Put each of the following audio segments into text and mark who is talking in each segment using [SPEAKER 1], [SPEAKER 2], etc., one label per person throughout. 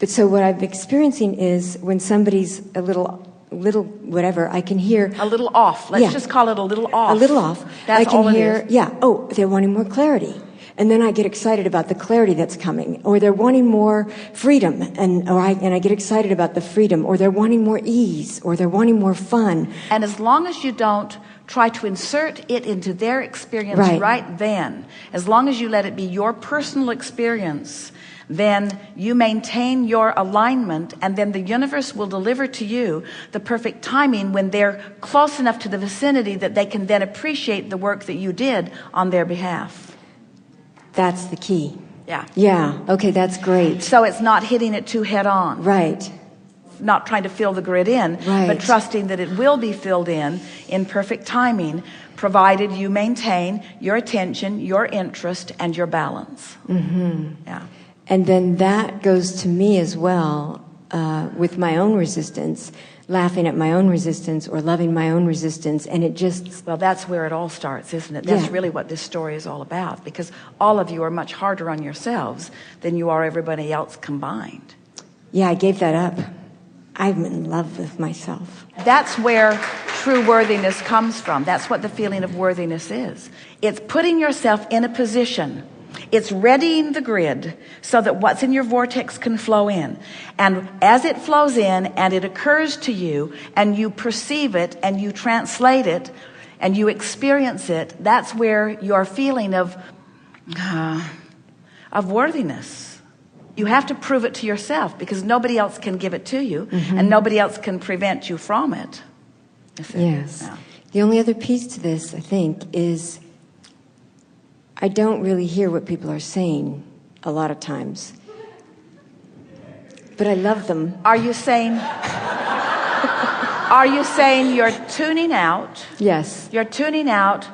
[SPEAKER 1] But so what I'm experiencing is when somebody's a little whatever, I can hear
[SPEAKER 2] a little off. Let's just call it a little off.
[SPEAKER 1] A little off.
[SPEAKER 2] That's
[SPEAKER 1] I can
[SPEAKER 2] all it
[SPEAKER 1] hear,
[SPEAKER 2] is.
[SPEAKER 1] yeah, oh, they're wanting more clarity. And then I get excited about the clarity that's coming. Or they're wanting more freedom, and I get excited about the freedom. Or they're wanting more ease, or they're wanting more fun.
[SPEAKER 2] And as long as you don't try to insert it into their experience right then, as long as you let it be your personal experience, then you maintain your alignment, and then the universe will deliver to you the perfect timing when they're close enough to the vicinity that they can then appreciate the work that you did on their behalf.
[SPEAKER 1] That's the key.
[SPEAKER 2] Yeah.
[SPEAKER 1] Yeah. Okay, that's great.
[SPEAKER 2] So it's not hitting it too head on.
[SPEAKER 1] Right.
[SPEAKER 2] Not trying to fill the grid in, but trusting that it will be filled in perfect timing, provided you maintain your attention, your interest, and your balance.
[SPEAKER 1] Mm-hmm.
[SPEAKER 2] Yeah.
[SPEAKER 1] And then that goes to me as well, with my own resistance, laughing at my own resistance or loving my own resistance, and it just...
[SPEAKER 2] Well, that's where it all starts, isn't it? That's really what this story is all about, because all of you are much harder on yourselves than you are everybody else combined.
[SPEAKER 1] Yeah, I gave that up. I'm in love with myself.
[SPEAKER 2] That's where true worthiness comes from. That's what the feeling of worthiness is. It's putting yourself in a position. It's readying the grid so that what's in your vortex can flow in. And as it flows in and it occurs to you and you perceive it and you translate it and you experience it, that's where your feeling of worthiness. You have to prove it to yourself, because nobody else can give it to you, and nobody else can prevent you from it.
[SPEAKER 1] Yes.
[SPEAKER 2] Yeah.
[SPEAKER 1] The only other piece to this, I think, is I don't really hear what people are saying a lot of times. But I love them.
[SPEAKER 2] Are you saying you're tuning out?
[SPEAKER 1] Yes.
[SPEAKER 2] You're tuning out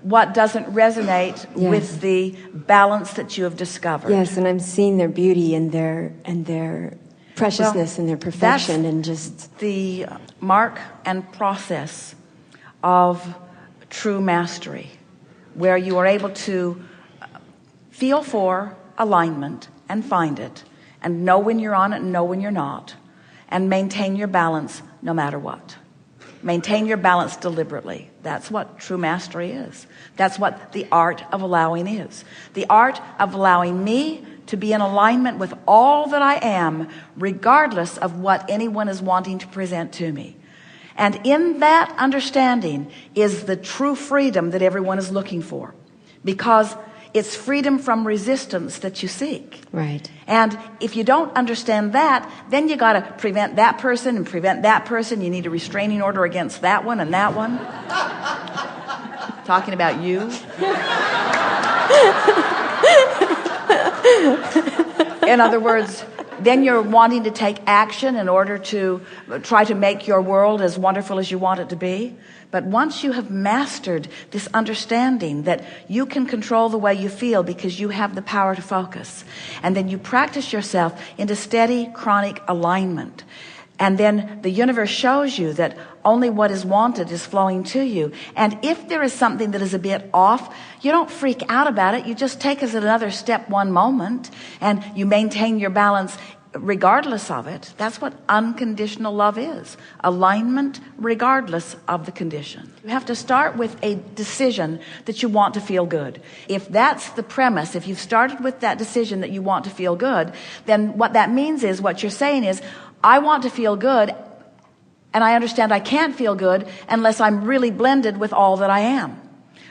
[SPEAKER 2] what doesn't resonate with the balance that you have discovered.
[SPEAKER 1] Yes, and I'm seeing their beauty and their preciousness and their perfection, and just
[SPEAKER 2] the mark and process of true mastery, where you are able to feel for alignment and find it, and know when you're on it and know when you're not, and maintain your balance no matter what. Maintain your balance deliberately. That's what true mastery is. That's what the art of allowing is. The art of allowing me to be in alignment with all that I am, regardless of what anyone is wanting to present to me. And in that understanding is the true freedom that everyone is looking for, because it's freedom from resistance that you seek.
[SPEAKER 1] right.
[SPEAKER 2] And if you don't understand that, then you got to prevent that person and prevent that person. You need a restraining order against that one and that one. Talking about you. In other words, then you're wanting to take action in order to try to make your world as wonderful as you want it to be. But once you have mastered this understanding that you can control the way you feel because you have the power to focus, and then you practice yourself into steady, chronic alignment, and then the universe shows you that only what is wanted is flowing to you. And if there is something that is a bit off, you don't freak out about it. You just take us another step one moment, and you maintain your balance regardless of it. That's what unconditional love is. Alignment regardless of the condition. You have to start with a decision that you want to feel good. If that's the premise, if you've started with that decision that you want to feel good, then what that means is, what you're saying is, I want to feel good, and I understand I can't feel good unless I'm really blended with all that I am,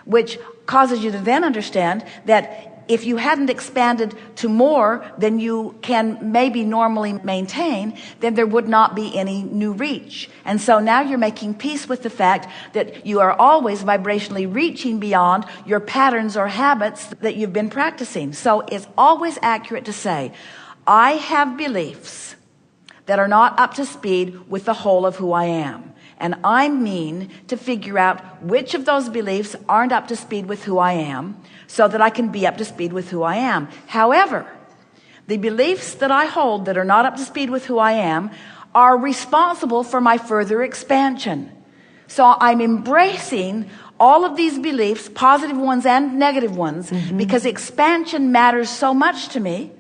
[SPEAKER 2] which causes you to then understand that if you hadn't expanded to more than you can maybe normally maintain, then there would not be any new reach. And so now you're making peace with the fact that you are always vibrationally reaching beyond your patterns or habits that you've been practicing. So it's always accurate to say, I have beliefs that are not up to speed with the whole of who I am. And I mean to figure out which of those beliefs aren't up to speed with who I am, so that I can be up to speed with who I am. However, the beliefs that I hold that are not up to speed with who I am are responsible for my further expansion. So I'm embracing all of these beliefs, positive ones and negative ones, because expansion matters so much to me.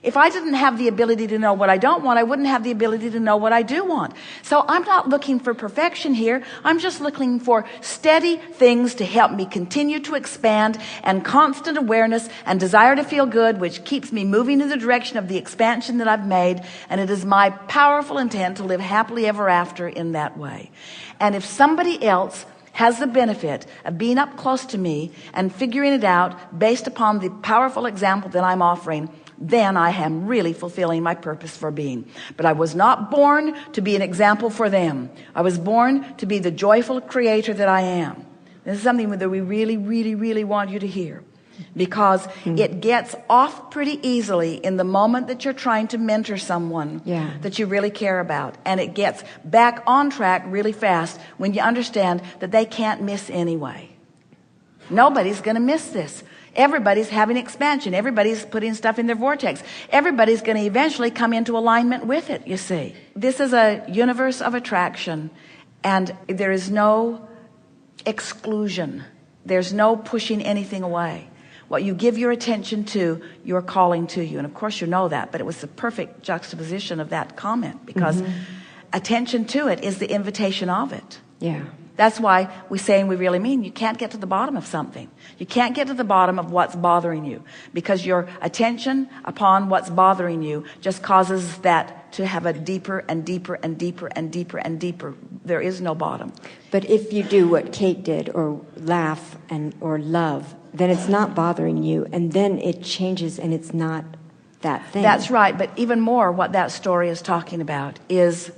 [SPEAKER 2] If I didn't have the ability to know what I don't want, I wouldn't have the ability to know what I do want. So I'm not looking for perfection here. I'm just looking for steady things to help me continue to expand, and constant awareness and desire to feel good, which keeps me moving in the direction of the expansion that I've made. And it is my powerful intent to live happily ever after in that way. And if somebody else has the benefit of being up close to me and figuring it out based upon the powerful example that I'm offering, then I am really fulfilling my purpose for being. But I was not born to be an example for them. I was born to be the joyful creator that I am. This is something that we really, really, really want you to hear, because it gets off pretty easily in the moment that you're trying to mentor someone that you really care about. And it gets back on track really fast when you understand that they can't miss anyway. Nobody's going to miss this. Everybody's having expansion. Everybody's putting stuff in their vortex. Everybody's going to eventually come into alignment with it, you see. This is a universe of attraction, and there is no exclusion. There's no pushing anything away. What you give your attention to, you're calling to you. And of course you know that, but it was the perfect juxtaposition of that comment, because attention to it is the invitation of it.
[SPEAKER 1] Yeah.
[SPEAKER 2] That's why we say, and we really mean, you can't get to the bottom of something. You can't get to the bottom of what's bothering you, because your attention upon what's bothering you just causes that to have a deeper and deeper and deeper and deeper and deeper. There is no bottom.
[SPEAKER 1] But if you do what Kate did, or laugh or love, then it's not bothering you, and then it changes and it's not that thing.
[SPEAKER 2] That's right. But even more, what that story is talking about is,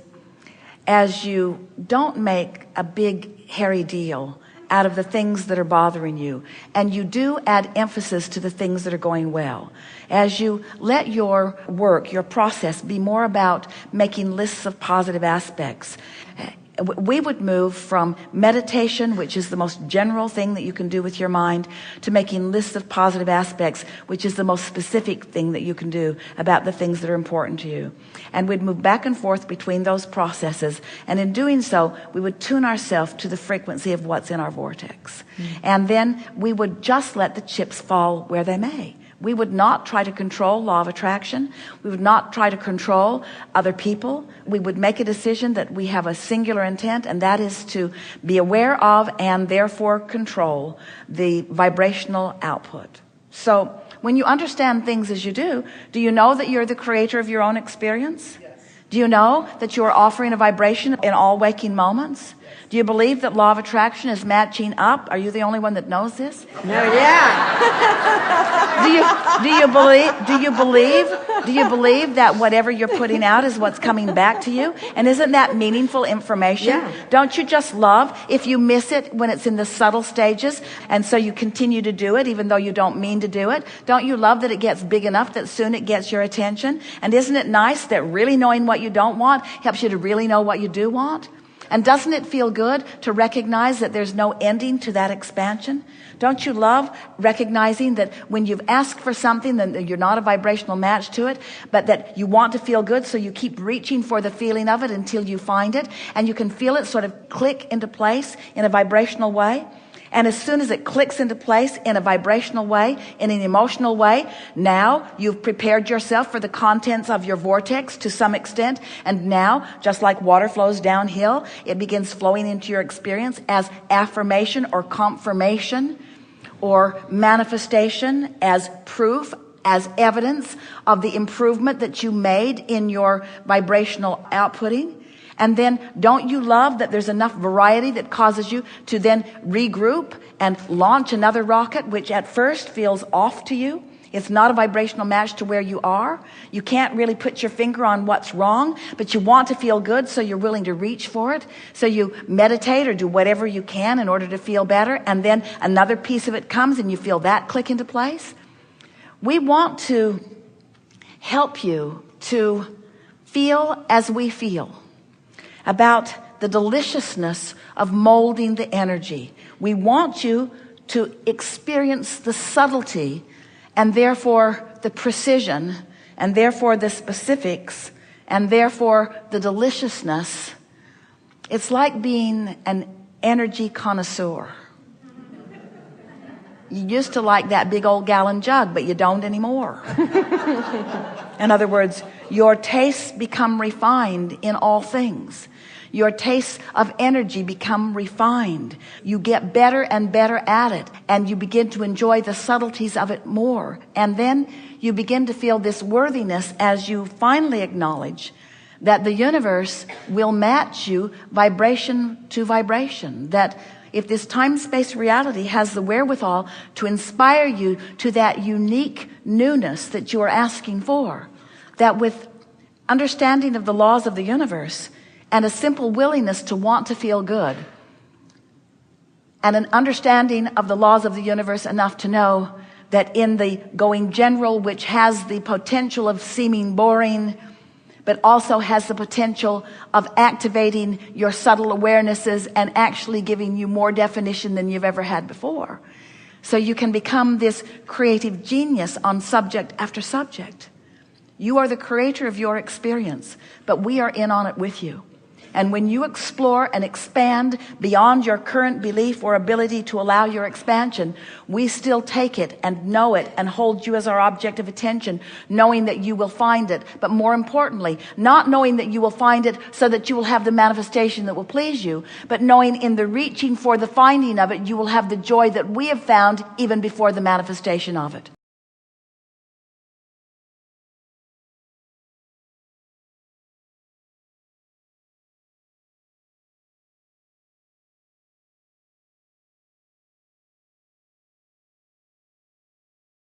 [SPEAKER 2] as you don't make a big hairy deal out of the things that are bothering you, and you do add emphasis to the things that are going well, as you let your work, your process, be more about making lists of positive aspects, we would move from meditation, which is the most general thing that you can do with your mind, to making lists of positive aspects, which is the most specific thing that you can do about the things that are important to you. And we'd move back and forth between those processes. And in doing so, we would tune ourselves to the frequency of what's in our vortex. And then we would just let the chips fall where they may. We would not try to control law of attraction. We would not try to control other people. We would make a decision that we have a singular intent, and that is to be aware of and therefore control the vibrational output. So when you understand things as you do you know that you're the creator of your own experience? Yes. Do you know that you are offering a vibration in all waking moments? Do you believe that law of attraction is matching up? Are you the only one that knows this?
[SPEAKER 1] No, yeah.
[SPEAKER 2] Do you believe that whatever you're putting out is what's coming back to you? And isn't that meaningful information?
[SPEAKER 1] Yeah.
[SPEAKER 2] Don't you just love if you miss it when it's in the subtle stages, and so you continue to do it even though you don't mean to do it? Don't you love that it gets big enough that soon it gets your attention? And isn't it nice that really knowing what you don't want helps you to really know what you do want? And doesn't it feel good to recognize that there's no ending to that expansion? Don't you love recognizing that when you've asked for something, then you're not a vibrational match to it, but that you want to feel good, so you keep reaching for the feeling of it until you find it, and you can feel it sort of click into place in a vibrational way? And as soon as it clicks into place in a vibrational way, in an emotional way, now you've prepared yourself for the contents of your vortex to some extent. And now, just like water flows downhill, it begins flowing into your experience as affirmation or confirmation or manifestation, as proof, as evidence of the improvement that you made in your vibrational outputting. And then don't you love that there's enough variety that causes you to then regroup and launch another rocket, which at first feels off to you? It's not a vibrational match to where you are. You can't really put your finger on what's wrong, but you want to feel good, so you're willing to reach for it. So you meditate or do whatever you can in order to feel better, and then another piece of it comes and you feel that click into place. We want to help you to feel as we feel about the deliciousness of molding the energy. We want you to experience the subtlety, and therefore the precision, and therefore the specifics, and therefore the deliciousness. It's like being an energy connoisseur. You used to like that big old gallon jug, but you don't anymore. In other words, your tastes become refined in all things. Your tastes of energy become refined. You get better and better at it, and you begin to enjoy the subtleties of it more. And then you begin to feel this worthiness as you finally acknowledge that the universe will match you vibration to vibration. That if this time-space reality has the wherewithal to inspire you to that unique newness that you are asking for, that with understanding of the laws of the universe and a simple willingness to want to feel good, and an understanding of the laws of the universe enough to know that in the going general, which has the potential of seeming boring, but also has the potential of activating your subtle awarenesses and actually giving you more definition than you've ever had before. So you can become this creative genius on subject after subject. You are the creator of your experience, but we are in on it with you. And when you explore and expand beyond your current belief or ability to allow your expansion, we still take it and know it and hold you as our object of attention, knowing that you will find it. But more importantly, not knowing that you will find it so that you will have the manifestation that will please you, but knowing in the reaching for the finding of it, you will have the joy that we have found even before the manifestation of it.